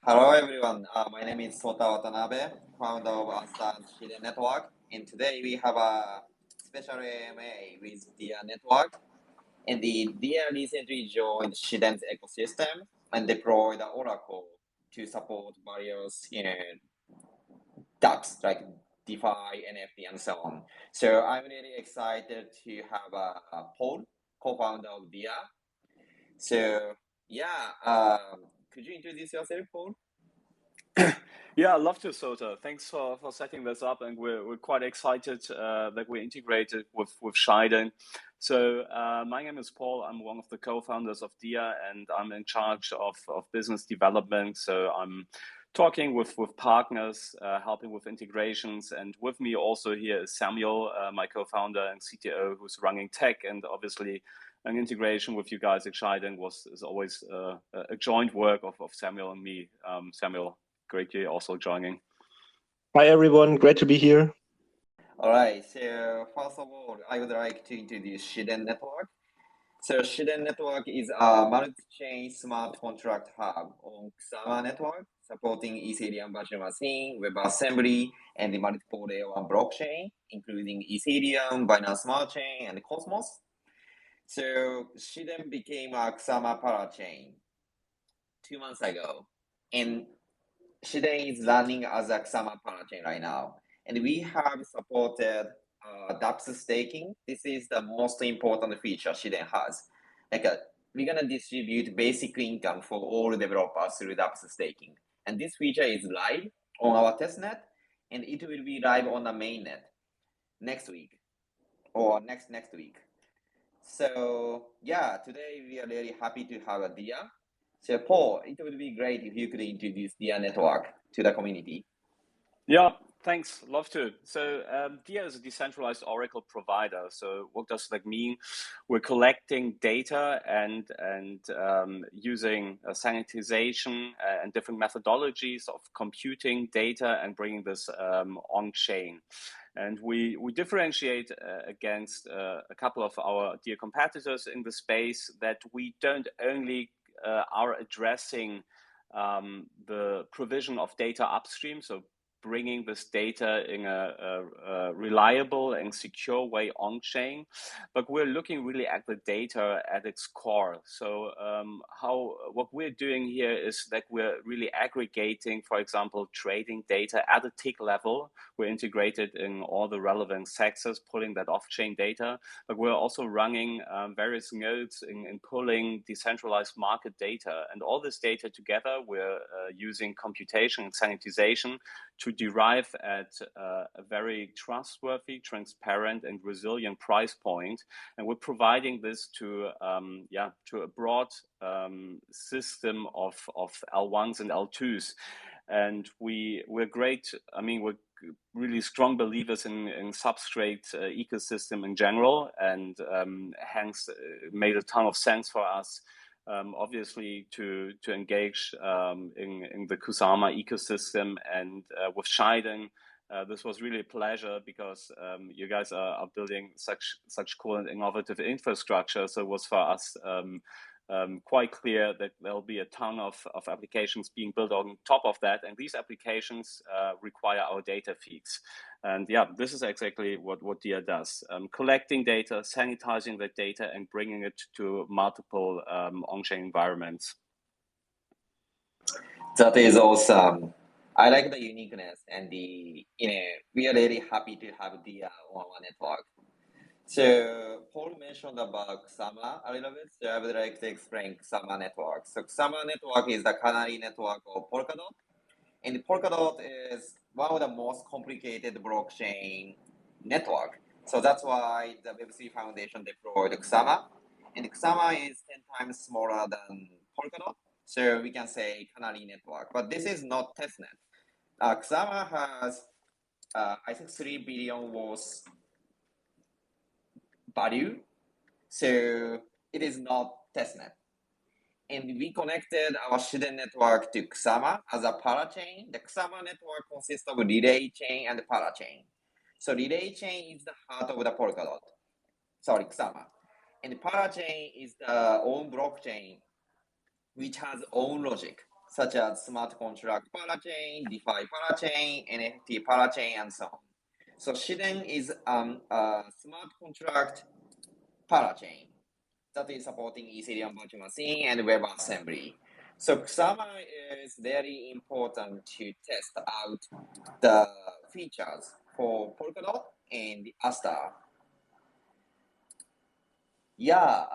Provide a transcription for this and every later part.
Hello everyone, my name is Sota Watanabe, founder of Astan Shiden Network, and today we have a special AMA with DIA Network, and the DIA recently joined Shiden's ecosystem and deployed the Oracle to support various dApps like DeFi, NFT, and so on. So I'm really excited to have Paul, co-founder of DIA. So yeah, could you introduce yourself, Paul? Yeah, I'd love to, Sota. Thanks for setting this up, and we're quite excited that we're integrated with Shiden. So my name is Paul. I'm one of the co-founders of DIA, and I'm in charge of business development. So I'm talking with partners, helping with integrations, and with me also here is Samuel, my co-founder and CTO, who's running tech, and obviously an integration with you guys at Shiden is always a joint work of Samuel and me. Samuel, great you're also joining. Hi everyone, great to be here. All right, so first of all, I would like to introduce Shiden Network. So Shiden Network is a multi-chain smart contract hub on Kusama network, supporting Ethereum virtual machine, WebAssembly, and the multiple layer 1 blockchain, including Ethereum, Binance Smart Chain, and Cosmos. So Shiden became a Kusama parachain 2 months ago, and Shiden is running as a Kusama parachain right now. And we have supported dApps staking. This is the most important feature Shiden has. We're gonna distribute basic income for all developers through dApps staking. And this feature is live on our testnet, and it will be live on the mainnet next week or next week. So yeah, today we are really happy to have a DIA. So Paul, it would be great if you could introduce DIA network to the community. Yeah, thanks. Love to. So DIA is a decentralized Oracle provider. So what does that mean? We're collecting data and using sanitization and different methodologies of computing data and bringing this on chain. And we differentiate against a couple of our DIA competitors in the space that we don't only are addressing the provision of data upstream, so bringing this data in a reliable and secure way on chain, but we're looking really at the data at its core. So what we're doing here is that we're really aggregating, for example, trading data at a tick level. We're integrated in all the relevant sectors, pulling that off-chain data, but we're also running various nodes in pulling decentralized market data. And all this data together, we're using computation and sanitization to derive at a very trustworthy, transparent, and resilient price point. And we're providing this to a broad system of L1s and L2s. And we're great. I mean, we're really strong believers in substrate ecosystem in general, and hence made a ton of sense for us. Obviously, to engage in the Kusama ecosystem, and with Shiden, this was really a pleasure because you guys are building such cool and innovative infrastructure. So it was for us quite clear that there'll be a ton of applications being built on top of that, and these applications require our data feeds. And yeah, this is exactly what DIA does: collecting data, sanitizing that data, and bringing it to multiple on-chain environments. That is awesome. I like the uniqueness and we are really happy to have DIA on our network. So Paul mentioned about Kusama a little bit, so I would like to explain Kusama network. So Kusama network is the canary network of Polkadot, and Polkadot is one of the most complicated blockchain network. So that's why the Web3 Foundation deployed Kusama, and Kusama is 10 times smaller than Polkadot, so we can say canary network. But this is not testnet. Kusama has, I think, 3 billion worth value, so it is not testnet. And we connected our Shiden network to Kusama as a parachain. The Kusama network consists of relay chain and parachain. So relay chain is the heart of the Polkadot. Sorry, Kusama. And parachain is the own blockchain, which has own logic. such as smart contract parachain, DeFi parachain, NFT parachain, and so on. So Shiden is a smart contract parachain that is supporting Ethereum virtual machine and WebAssembly. So Kusama is very important to test out the features for Polkadot and Asta. Yeah.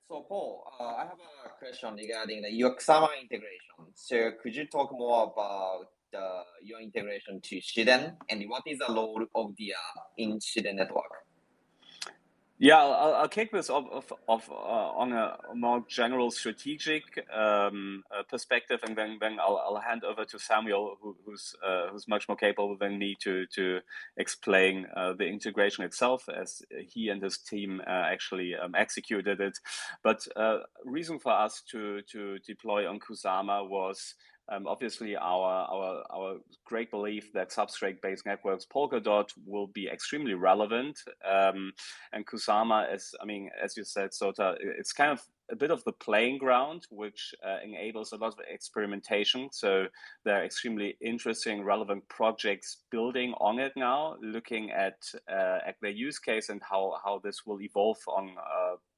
So Paul, I have a question regarding your Kusama integration. So could you talk more about your integration to Shiden and what is the role of the in Shiden network? Yeah, I'll kick this off on a more general strategic perspective, and then I'll hand over to Samuel, who's much more capable than me to explain the integration itself, as he and his team actually executed it. But reason for us to deploy on Kusama was obviously our great belief that substrate-based networks, Polkadot, will be extremely relevant. And Kusama is, I mean, as you said, Sota, it's kind of a bit of the playing ground, which enables a lot of experimentation. So there are extremely interesting, relevant projects building on it now, looking at their use case and how this will evolve on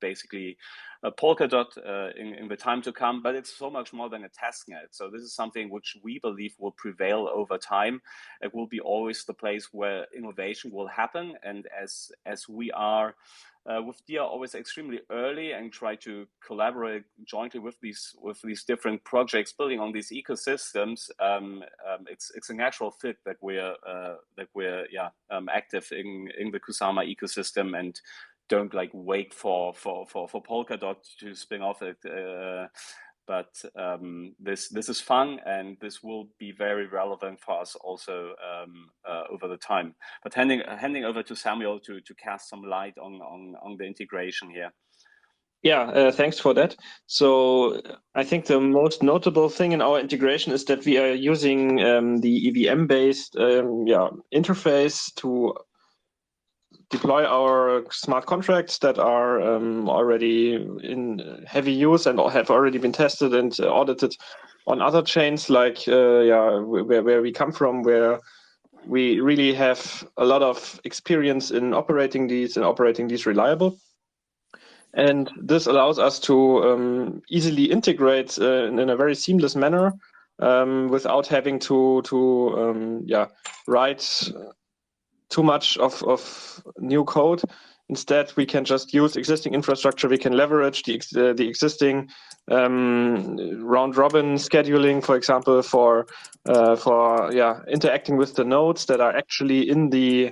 basically Polkadot in the time to come. But it's so much more than a testnet. So this is something which we believe will prevail over time. It will be always the place where innovation will happen. And as we are with DIA always extremely early and try to collaborate jointly with these different projects building on these ecosystems, it's a natural fit that we're active in the Kusama ecosystem and don't like wait for Polkadot to spin off it. But this is fun, and this will be very relevant for us also over the time. But handing over to Samuel to cast some light on the integration here. Yeah, thanks for that. So I think the most notable thing in our integration is that we are using the EVM-based interface to deploy our smart contracts that are already in heavy use and have already been tested and audited on other chains, like where we come from, where we really have a lot of experience in operating these reliable. And this allows us to easily integrate in a very seamless manner without having to write too much of new code. Instead, we can just use existing infrastructure. We can leverage the existing round robin scheduling, for example, for interacting with the nodes that are actually in the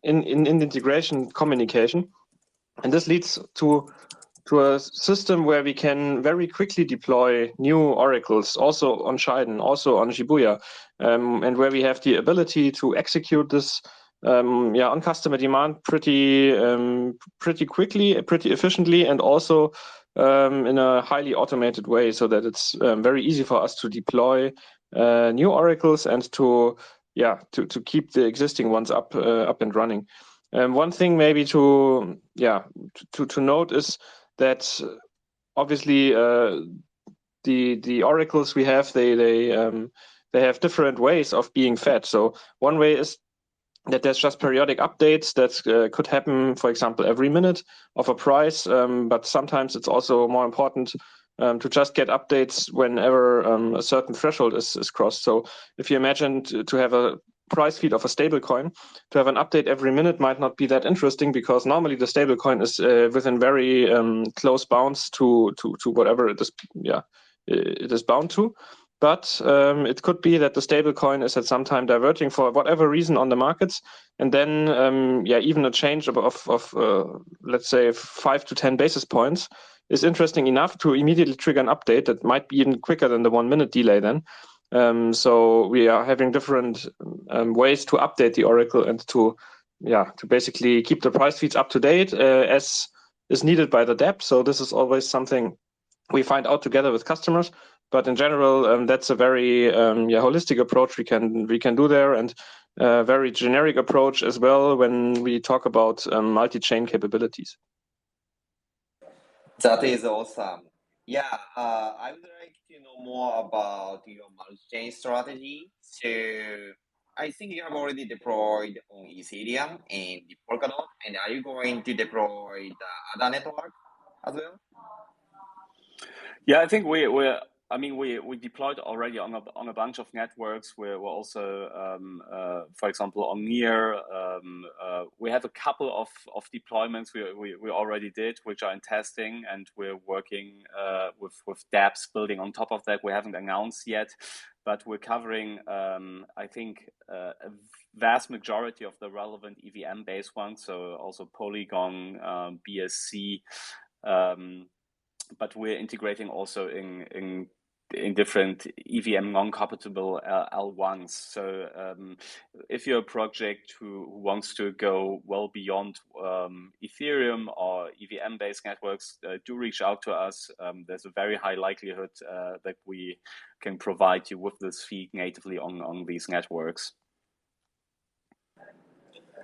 integration communication. And this leads to a system where we can very quickly deploy new oracles, also on Shiden, also on Shibuya, and where we have the ability to execute this on customer demand pretty quickly, pretty efficiently, and also in a highly automated way, so that it's very easy for us to deploy new oracles and to keep the existing ones up and running. One thing maybe to note is that obviously the oracles we have, they have different ways of being fed. So one way is that there's just periodic updates that could happen, for example, every minute of a price. But sometimes it's also more important to just get updates whenever a certain threshold is crossed. So if you imagine to have a price feed of a stablecoin, to have an update every minute might not be that interesting, because normally the stablecoin is within very close bounds to whatever it is bound to. But it could be that the stablecoin is at some time diverging for whatever reason on the markets, and then even a change of let's say 5 to 10 basis points is interesting enough to immediately trigger an update that might be even quicker than the 1 minute delay then. So we are having different ways to update the oracle and to basically keep the price feeds up to date as is needed by the dApp. So this is always something we find out together with customers. But in general, that's a very holistic approach we can do there, and a very generic approach as well when we talk about multi-chain capabilities. That is awesome. Yeah, I would like to know more about your multi-chain strategy. So I think you have already deployed on Ethereum and the Polkadot, and are you going to deploy the other network as well? Yeah, I think we deployed already on a bunch of networks. We're also, for example, on Near. We have a couple of deployments we already did, which are in testing, and we're working with dApps building on top of that. We haven't announced yet, but we're covering, I think, a vast majority of the relevant EVM-based ones. So also Polygon, BSC. But we're integrating also in different EVM non-compatible L1s. So if you're a project who wants to go well beyond Ethereum or EVM-based networks, do reach out to us. There's a very high likelihood that we can provide you with this feed natively on these networks.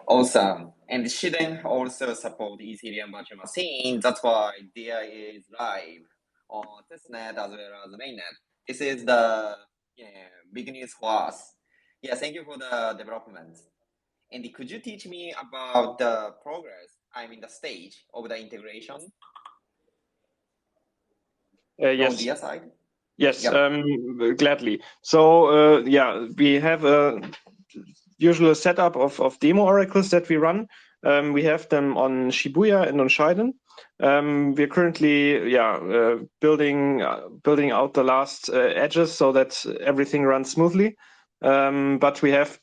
Awesome. And Shiden also support Ethereum virtual machine. That's why DI is live on testnet as well as mainnet. This is the big news for us. Yeah, thank you for the development. And could you teach me about the progress, I mean the stage of the integration from Yes. DI side? Yes, Yeah. gladly. So yeah, we have a usual setup of demo oracles that we run. We have them on Shibuya and on Shiden. We're currently building out the last edges so that everything runs smoothly. But we have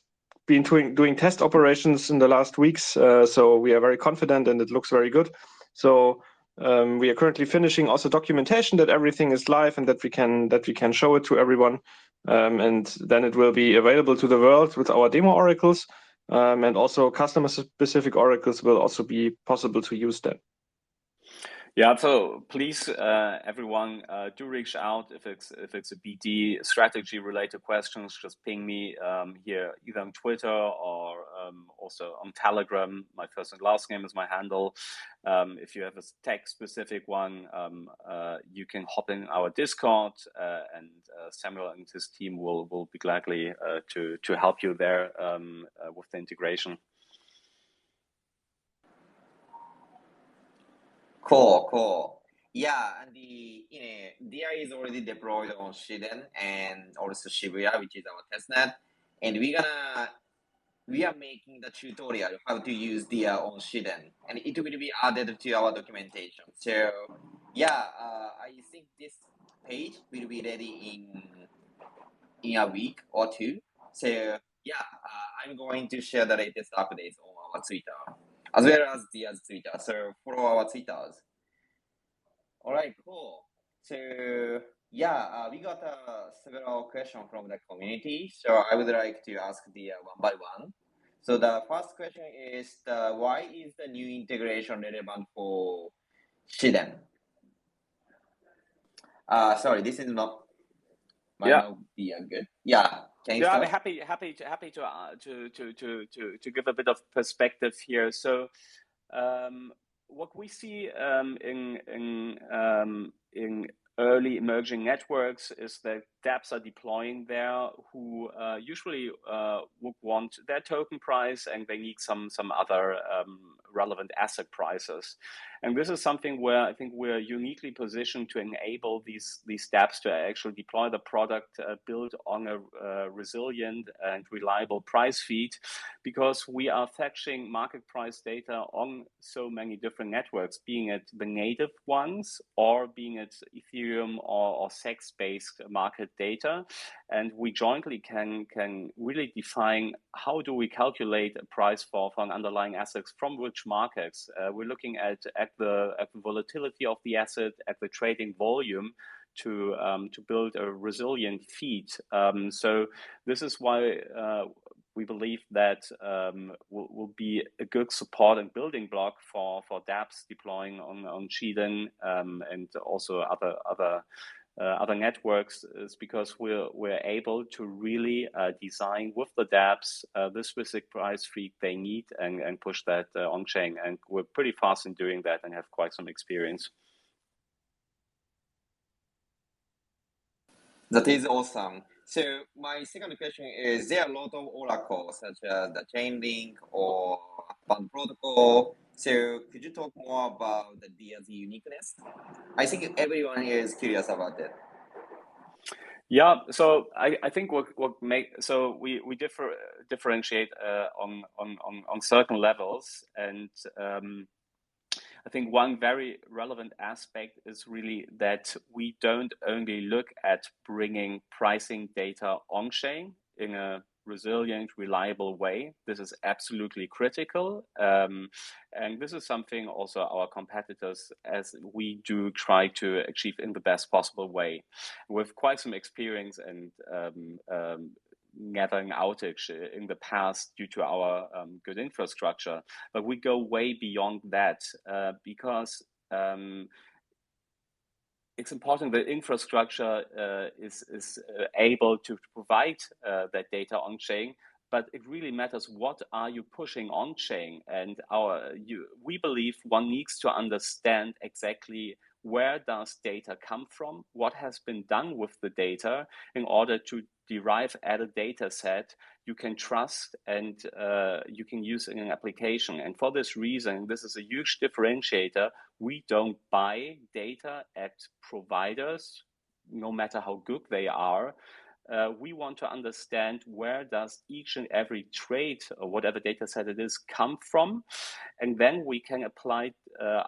been doing test operations in the last weeks, so we are very confident and it looks very good. So we are currently finishing also documentation that everything is live and that we can show it to everyone, and then it will be available to the world with our demo oracles, and also customer specific oracles will also be possible to use then. Yeah, so please, everyone, do reach out if it's a BD strategy related questions. Just ping me here either on Twitter or also on Telegram. My first and last name is my handle. If you have a tech specific one, you can hop in our Discord, and Samuel and his team will be gladly to help you there with the integration. Cool. Yeah, and the DI is already deployed on Shiden and also Shibuya, which is our testnet, and we are making the tutorial how to use DI on Shiden, and it will be added to our documentation. So yeah, I think this page will be ready in a week or two. So yeah, I'm going to share the latest updates on our Twitter as well as DI's Twitter. So follow our Twitters. All right, cool. So yeah, we got several questions from the community. So I would like to ask the one by one. So the first question is why is the new integration relevant for Shiden? Sorry, this is not might not be good. Yeah, can you Yeah, start? I'm happy to give a bit of perspective here. So, what we see in early emerging networks is that dApps are deploying there who usually would want their token price and they need some other relevant asset prices. And this is something where I think we're uniquely positioned to enable these dApps to actually deploy the product built on a resilient and reliable price feed, because we are fetching market price data on so many different networks, being it the native ones or being it Ethereum or SEX-based market data. And we jointly can really define how do we calculate a price for an underlying assets from which markets. We're looking at the volatility of the asset, at the trading volume, to build a resilient feed. So this is why we believe that will be a good support and building block for dApps deploying on Shiden and also other networks, is because we're able to really design with the dApps the specific price feed they need and push that on chain. And we're pretty fast in doing that and have quite some experience. That is awesome. So my second question is, there are a lot of oracles such as the Chainlink or Band Protocol. So could you talk more about the DA's uniqueness? I think everyone is curious about it. Yeah, so I think we differentiate on certain levels, and I think one very relevant aspect is really that we don't only look at bringing pricing data on chain in a resilient, reliable way. This is absolutely critical. And this is something also our competitors, as we do try to achieve in the best possible way. With quite some experience and gathering outage in the past due to our good infrastructure, but we go way beyond that because it's important that infrastructure is able to provide that data on chain. But it really matters what are you pushing on chain, and we believe one needs to understand exactly where does data come from, what has been done with the data in order to derive at a data set you can trust and you can use in an application. And for this reason, this is a huge differentiator. We don't buy data at providers, no matter how good they are. We want to understand where does each and every trade or whatever data set it is come from, and then we can apply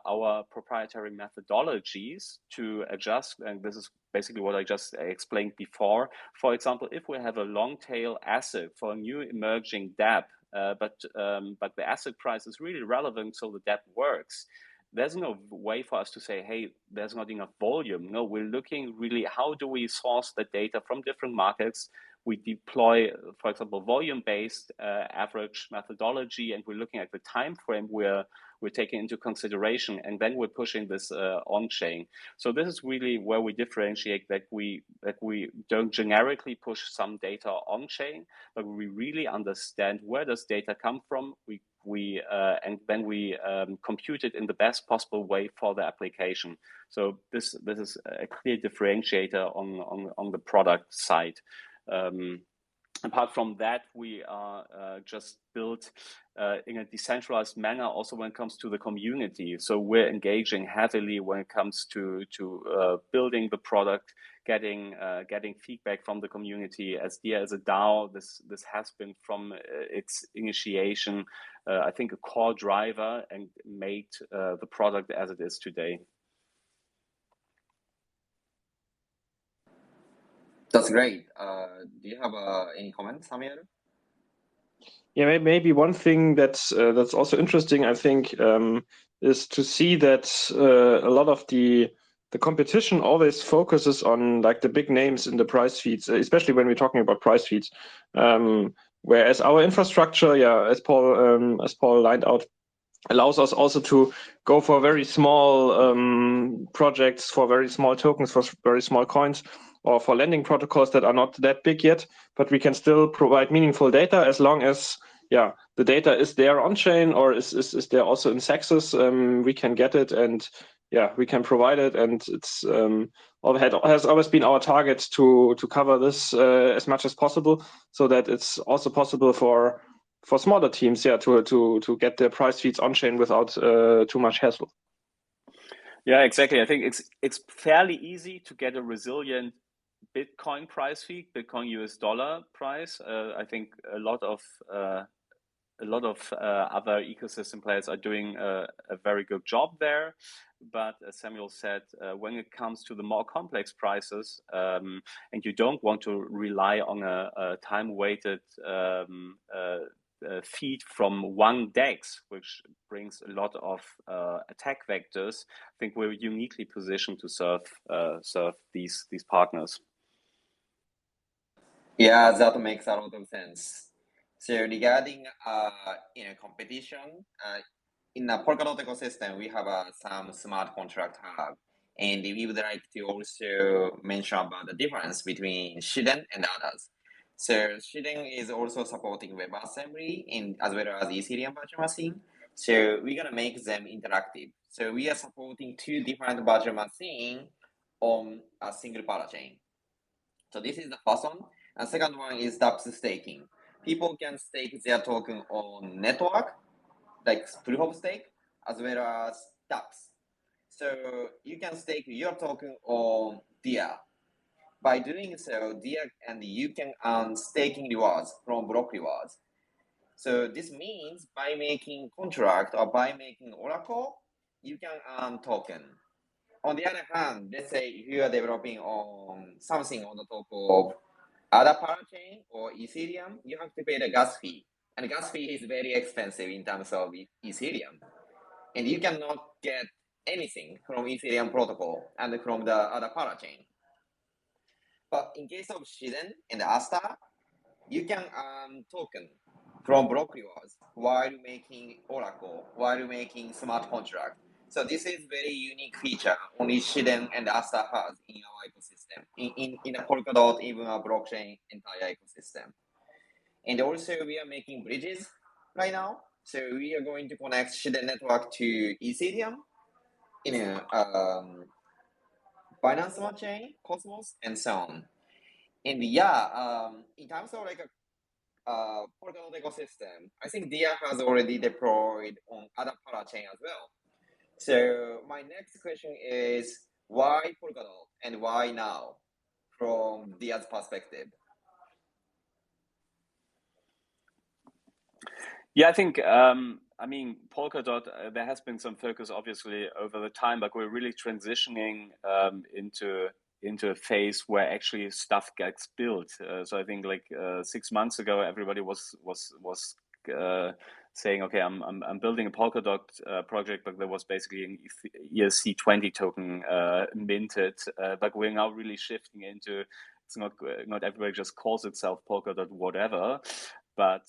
our proprietary methodologies to adjust. And this is basically what I just explained before. For example, if we have a long tail asset for a new emerging dApp, but the asset price is really relevant, so the dApp works. There's no way for us to say, hey, there's not enough volume. No, we're looking really, how do we source the data from different markets? We deploy, for example, volume-based average methodology, and we're looking at the time frame we're taking into consideration, and then we're pushing this on-chain. So this is really where we differentiate, that we don't generically push some data on-chain, but we really understand where does data come from. And then we compute it in the best possible way for the application. So this is a clear differentiator on the product side. Apart from that, we are just built in a decentralized manner also when it comes to the community. So we're engaging heavily when it comes to building the product, getting feedback from the community. As DIA is a DAO, this has been from its initiation, I think, a core driver and made the product as it is today. That's great. Do you have any comments, Samuel? Yeah, maybe one thing that's also interesting, I think, is to see that a lot of the competition always focuses on like the big names in the price feeds, especially when we're talking about price feeds. Whereas our infrastructure, as Paul lined out, allows us also to go for very small projects, for very small tokens, for very small coins, or for lending protocols that are not that big yet, but we can still provide meaningful data as long as the data is there on chain or is there also in Sexes. We can get it, and we can provide it, and it's has always been our target to cover this as much as possible, so that it's also possible for smaller teams to get their price feeds on chain without too much hassle. Yeah, exactly. I think it's fairly easy to get a resilient Bitcoin price feed, Bitcoin US dollar price. I think a lot of other ecosystem players are doing a very good job there. But as Samuel said, when it comes to the more complex prices, and you don't want to rely on a time-weighted feed from one DEX, which brings a lot of attack vectors, I think we're uniquely positioned to serve these partners. Yeah, that makes a lot of sense. So regarding competition, in the Polkadot ecosystem, we have some smart contract hub, and we would like to also mention about the difference between Shiden and others. So Shiden is also supporting WebAssembly and as well as Ethereum virtual machine. So we're gonna make them interactive. So we are supporting two different virtual machine on a single parachain. So this is the first one. And second one is dApps staking. People can stake their token on network, like proof of stake, as well as dApps. So you can stake your token on DIA. By doing so, DIA and you can earn staking rewards from block rewards. So this means by making contract or by making Oracle, you can earn token. On the other hand, let's say if you are developing on something on the top of other parachain or Ethereum, you have to pay the gas fee. And gas fee is very expensive in terms of Ethereum. And you cannot get anything from Ethereum protocol and from the other parachain. But in case of Shiden and Asta, you can earn token from block rewards while making Oracle, while making smart contract. So this is very unique feature only Shiden and Asta has in our ecosystem, in a Polkadot, even a blockchain entire ecosystem. And also we are making bridges right now. So we are going to connect Shiden network to Ethereum in a Binance Smart Chain, Cosmos, and so on. And in terms of like a Polkadot ecosystem, I think DIA has already deployed on other parachain as well. So my next question is why Polkadot and why now from DIA's perspective? Yeah, I think, Polkadot, there has been some focus obviously over the time, but we're really transitioning into a phase where actually stuff gets built. So I think 6 months ago, everybody was saying, okay, I'm building a Polkadot project, but there was basically an ERC20 token minted. But we're now really shifting into, it's not everybody just calls itself Polkadot whatever, but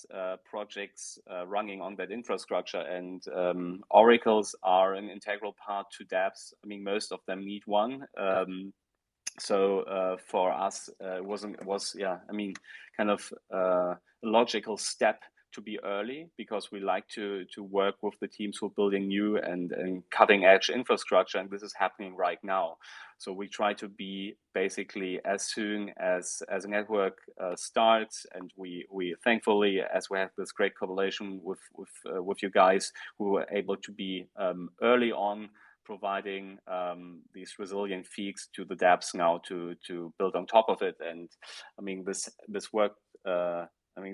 projects running on that infrastructure, and oracles are an integral part to dApps. I mean, most of them need one. So for us, it was kind of a logical step to be early, because we like to work with the teams who are building new and cutting edge infrastructure, and this is happening right now. So we try to be basically as soon as a network starts, and we thankfully, as we have this great collaboration with you guys, who were able to be early on, providing these resilient feeds to the dApps now to build on top of it. And I mean, this worked.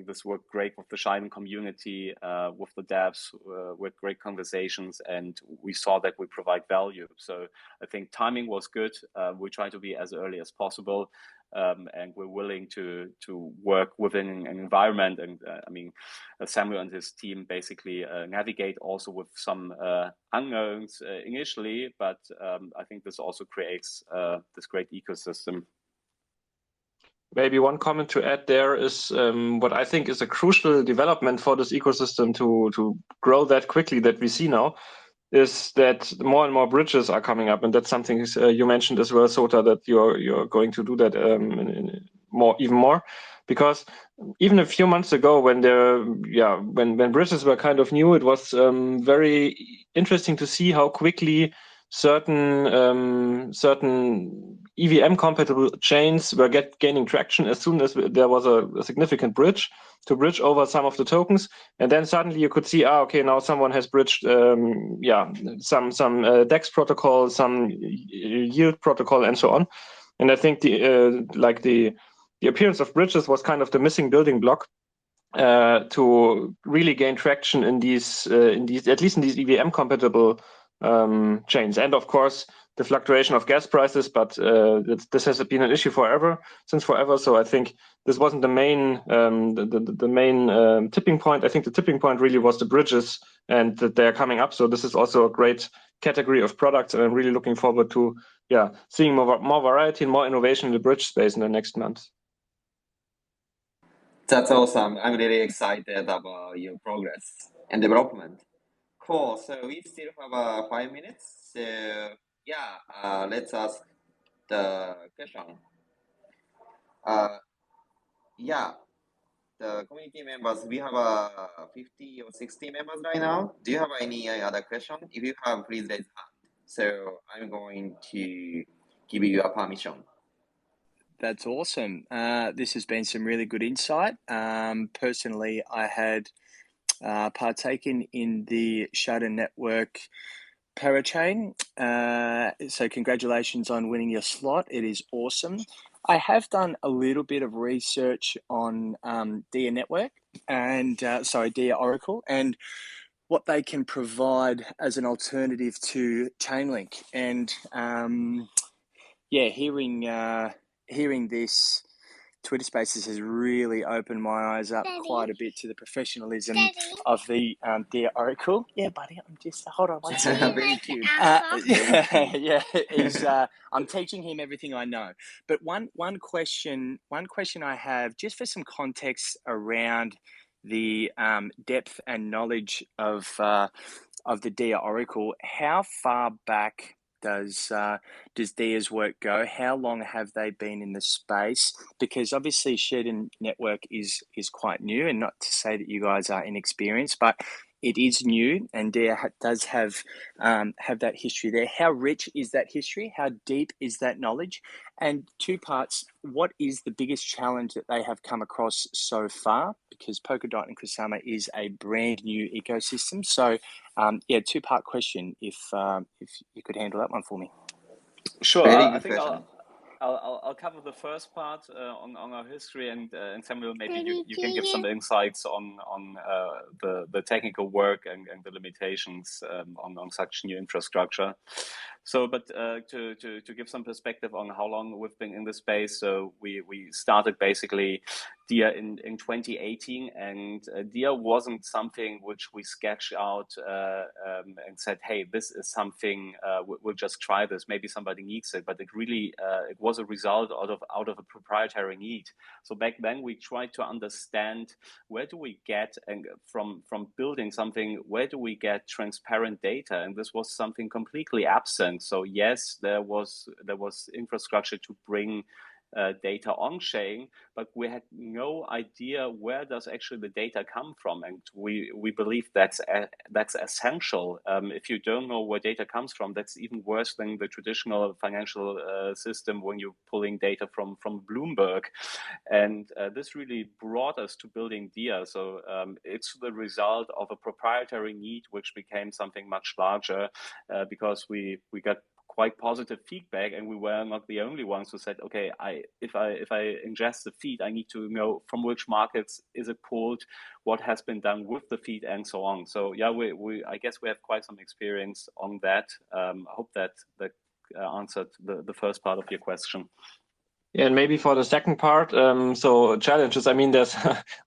This worked great with the Shiden community, with the dApps, with great conversations, and we saw that we provide value. So I think timing was good. We try to be as early as possible, and we're willing to work within an environment. And Samuel and his team basically navigate also with some unknowns initially, but I think this also creates this great ecosystem. Maybe one comment to add there is what I think is a crucial development for this ecosystem to grow that quickly that we see now, is that more and more bridges are coming up, and that's something you mentioned as well, Sota, that you're going to do that even more, because even a few months ago, when bridges were kind of new, it was very interesting to see how quickly certain EVM compatible chains were gaining traction as soon as there was a significant bridge to bridge over some of the tokens, and then suddenly you could see, okay, now someone has bridged some DEX protocol, some yield protocol, and so on. And I think the appearance of bridges was kind of the missing building block to really gain traction in these at least in these EVM compatible chains. And of course, the fluctuation of gas prices, but this has been an issue since forever. So I think this wasn't the main tipping point. I think the tipping point really was the bridges, and that they're coming up. So this is also a great category of products, and I'm really looking forward to seeing more variety and more innovation in the bridge space in the next months. That's awesome. I'm really excited about your progress and development. Cool. So we still have 5 minutes. So let's ask the question. The community members, we have 50 or 60 members right now. Do you have any other question? If you have, please raise hand. So I'm going to give you a permission. That's awesome. This has been some really good insight. Personally, I had partaken in the Shiden Network parachain. So congratulations on winning your slot. It is awesome. I have done a little bit of research on Dia Network and Dia Oracle and what they can provide as an alternative to Chainlink. And hearing this Twitter Spaces has really opened my eyes up quite a bit to the professionalism of the Dear Oracle. Yeah, buddy, I'm just hold on one second. Very cute. I'm teaching him everything I know. But one question I have, just for some context around the depth and knowledge of the Dia Oracle. How far back does Dia's work go? How long have they been in the space? Because obviously Shiden Network is quite new, and not to say that you guys are inexperienced, but it is new, and Dia does have that history there. How rich is that history? How deep is that knowledge? And two parts, what is the biggest challenge that they have come across so far? Because Polkadot and Kusama is a brand new ecosystem. So, two-part question, if you could handle that one for me. Sure. Very I good think question. I'll cover the first part on our history, and Samuel, maybe you can give some insights on the technical work and the limitations on such new infrastructure. So, but to give some perspective on how long we've been in the space, so we started basically Dia in 2018, and Dia wasn't something which we sketched out and said, hey, this is something, we'll just try this, maybe somebody needs it, but it really it was a result out of a proprietary need. So back then we tried to understand, where do we get, and from building something, where do we get transparent data? And this was something completely absent. So yes, there was infrastructure to bring data on chain, but we had no idea where does actually the data come from, and we believe that's essential. If you don't know where data comes from, that's even worse than the traditional financial system when you're pulling data from Bloomberg. And this really brought us to building Dia. So it's the result of a proprietary need, which became something much larger because we got quite positive feedback, and we were not the only ones who said, okay, if I ingest the feed, I need to know from which markets is it pulled, what has been done with the feed, and so on. So yeah, I guess we have quite some experience on that. I hope that answered the first part of your question. Yeah, and maybe for the second part, so challenges. I mean, there's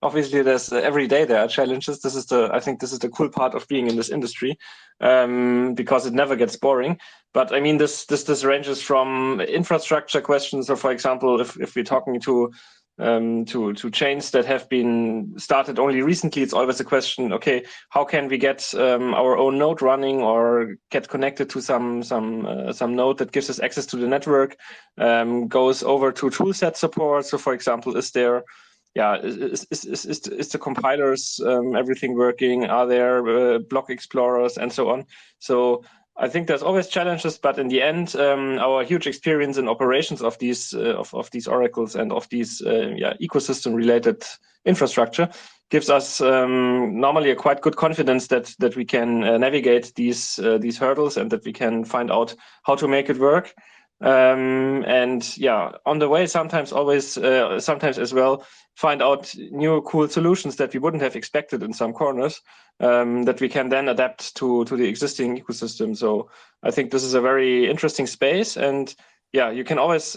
obviously every day there are challenges. I think this is the cool part of being in this industry, because it never gets boring. But I mean, this ranges from infrastructure questions. So, for example, if we're talking to chains that have been started only recently, it's always a question, okay, how can we get our own node running or get connected to some node that gives us access to the network, goes over to toolset support. So for example, is the compilers, everything working? Are there block explorers and so on? So I think there's always challenges, but in the end, our huge experience in operations of these oracles and of these ecosystem related infrastructure gives us normally a quite good confidence that we can navigate these hurdles and that we can find out how to make it work. And yeah, on the way, sometimes as well, find out new cool solutions that we wouldn't have expected in some corners, that we can then adapt to the existing ecosystem. So I think this is a very interesting space, and yeah, you can always,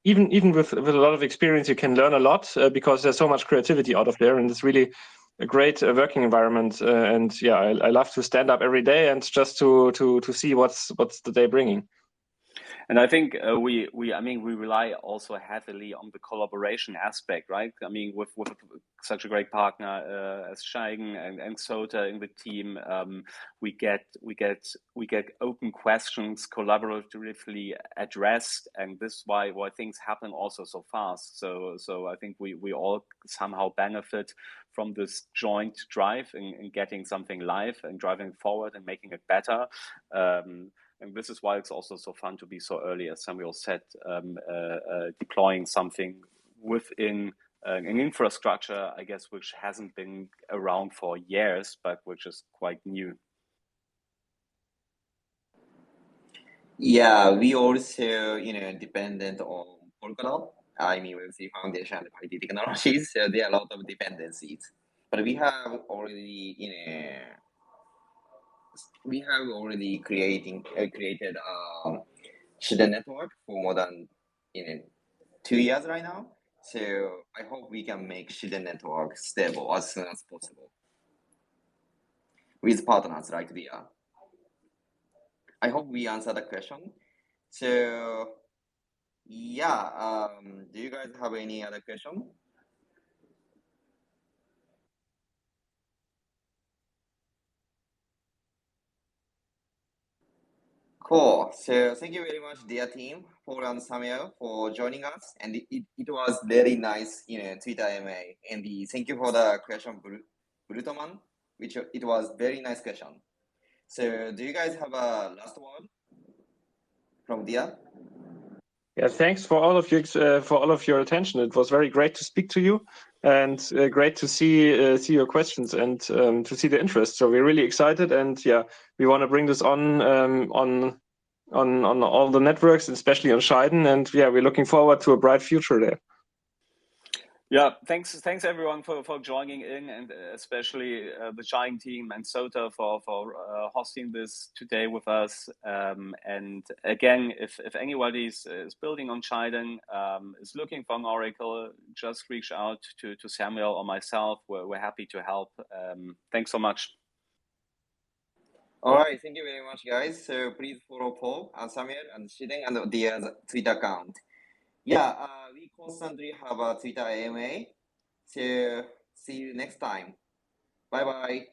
even with a lot of experience, you can learn a lot because there's so much creativity out of there, and it's really a great working environment. And yeah, I love to stand up every day and just to see what's the day bringing. And I think we rely also heavily on the collaboration aspect, right? I mean, with such a great partner as Shiden and Sota in the team, we get open questions collaboratively addressed, and this is why things happen also so fast. So I think we all somehow benefit from this joint drive in getting something live and driving forward and making it better. And this is why it's also so fun to be so early, as Samuel said, deploying something within an infrastructure, I guess, which hasn't been around for years, but which is quite new. Yeah, we also, dependent on Polkadot. I mean, with the foundation and IT technologies, so there are a lot of dependencies. But we have already, created Shiden network for more than, 2 years right now. So I hope we can make Shiden network stable as soon as possible with partners like VR. I hope we answered the question. So yeah, do you guys have any other question? Cool. So thank you very much, dear team, Paul and Samuel, for joining us. And it was very nice, Twitter AMA. And thank you for the question, Brutoman, which it was very nice question. So do you guys have a last word from Dia? Yeah, thanks for all of your attention. It was very great to speak to you, and great to see your questions and to see the interest. So we're really excited, and yeah, we want to bring this on all the networks, especially on Shiden, and yeah, we're looking forward to a bright future there. Yeah, thanks everyone for joining in, and especially the Shine team and Sota for hosting this today with us. And again, if anybody is building on Shiden, is looking for an Oracle, just reach out to Samuel or myself. We're happy to help. Thanks so much. All right, thank you very much, guys. So please follow Paul and Samuel and Shiden and Dia's Twitter account. Yeah, we constantly have a Twitter AMA. So see you next time. Bye bye.